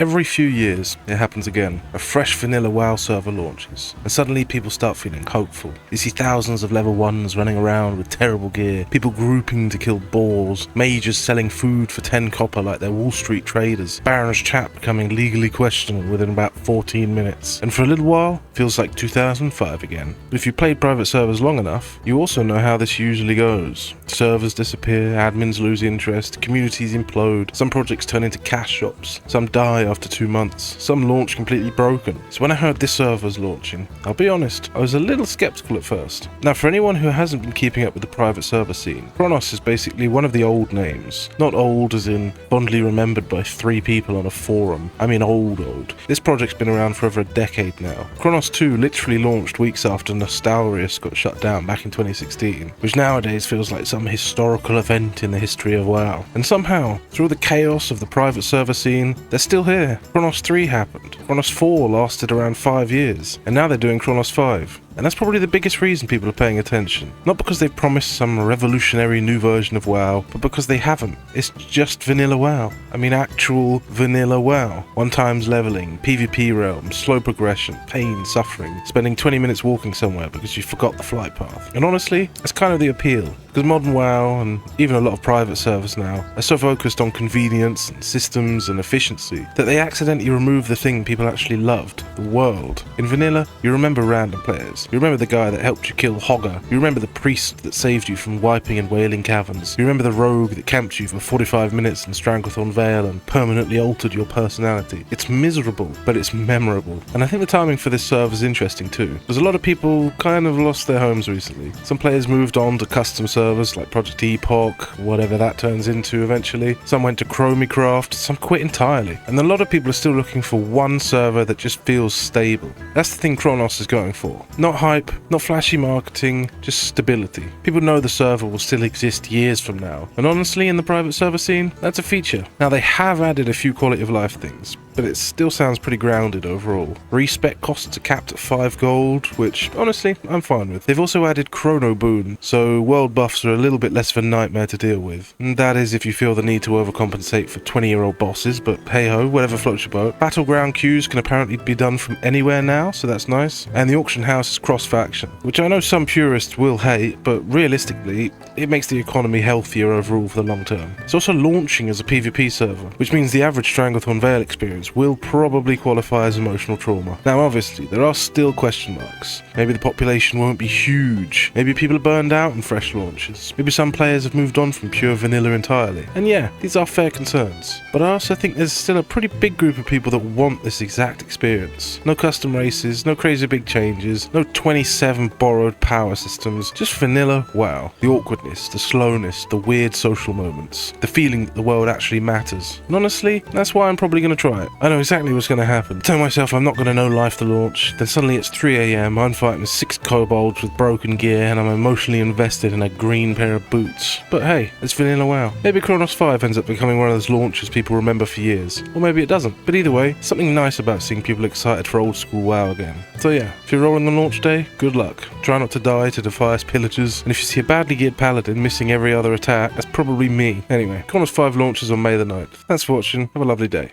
Every few years, it happens again. A fresh vanilla WoW server launches, and suddenly people start feeling hopeful. You see thousands of level 1s running around with terrible gear, people grouping to kill boars, mages selling food for 10 copper like they're Wall Street traders, Barrens chat becoming legally questionable within about 14 minutes, and for a little while, feels like 2005 again. But if you played private servers long enough, you also know how this usually goes. Servers disappear, admins lose interest, communities implode, some projects turn into cash shops, some die after 2 months, some launch completely broken. So when I heard this server was launching, I'll be honest, I was a little skeptical at first. Now for anyone who hasn't been keeping up with the private server scene, Kronos is basically one of the old names. Not old as in fondly remembered by 3 people on a forum, I mean old. This project's been around for over a decade now. Kronos 2 literally launched weeks after Nostalrius got shut down back in 2016, which nowadays feels like some historical event in the history of WoW. And somehow, through the chaos of the private server scene, they're still here. Kronos 3 happened, Kronos 4 lasted around 5 years, and now they're doing Kronos 5. And that's probably the biggest reason people are paying attention. Not because they've promised some revolutionary new version of WoW, but because they haven't. It's just vanilla WoW. I mean actual vanilla WoW. 1x leveling, PvP realms, slow progression, pain, suffering, spending 20 minutes walking somewhere because you forgot the flight path. And honestly, that's kind of the appeal. Because modern WoW, and even a lot of private servers now, are so focused on convenience and systems and efficiency that they accidentally remove the thing people actually loved, the world. In vanilla, you remember random players. You remember the guy that helped you kill Hogger. You remember the priest that saved you from wiping and wailing caverns. You remember the rogue that camped you for 45 minutes in Stranglethorn Vale and permanently altered your personality. It's miserable, but it's memorable. And I think the timing for this server is interesting too, because a lot of people kind of lost their homes recently. Some players moved on to custom servers like Project Epoch, whatever that turns into eventually. Some went to Chromicraft, some quit entirely. And a lot of people are still looking for one server that just feels stable. That's the thing Kronos is going for. Not hype, not flashy marketing, just stability. People know the server will still exist years from now. And honestly, in the private server scene, that's a feature. Now they have added a few quality of life things, but it still sounds pretty grounded overall. Respec costs are capped at 5 gold, which honestly, I'm fine with. They've also added Chrono Boon, so world buffs are a little bit less of a nightmare to deal with. And that is if you feel the need to overcompensate for 20-year-old bosses, but hey ho, whatever floats your boat. Battleground queues can apparently be done from anywhere now, so that's nice. And the auction house is cross-faction, which I know some purists will hate, but realistically, it makes the economy healthier overall for the long term. It's also launching as a PvP server, which means the average Stranglethorn Vale experience will probably qualify as emotional trauma. Now obviously, there are still question marks. Maybe the population won't be huge. Maybe people are burned out in fresh launches. Maybe some players have moved on from pure vanilla entirely. And yeah, these are fair concerns. But I also think there's still a pretty big group of people that want this exact experience. No custom races, no crazy big changes, no 27 borrowed power systems, just vanilla WoW. The awkwardness, the slowness, the weird social moments, the feeling that the world actually matters. And honestly, that's why I'm probably going to try it. I know exactly what's going to happen. Tell myself I'm not going to know life to launch, then suddenly it's 3 AM, I'm fighting 6 kobolds with broken gear and I'm emotionally invested in a green pair of boots. But hey, it's vanilla WoW. Maybe Kronos 5 ends up becoming one of those launches people remember for years. Or maybe it doesn't. But either way, something nice about seeing people excited for old school WoW again. So yeah, if you're rolling on launch day, good luck. Try not to die to Defias pillagers, and if you see a badly geared paladin missing every other attack, that's probably me. Anyway, Kronos 5 launches on May the 9th. Thanks for watching, have a lovely day.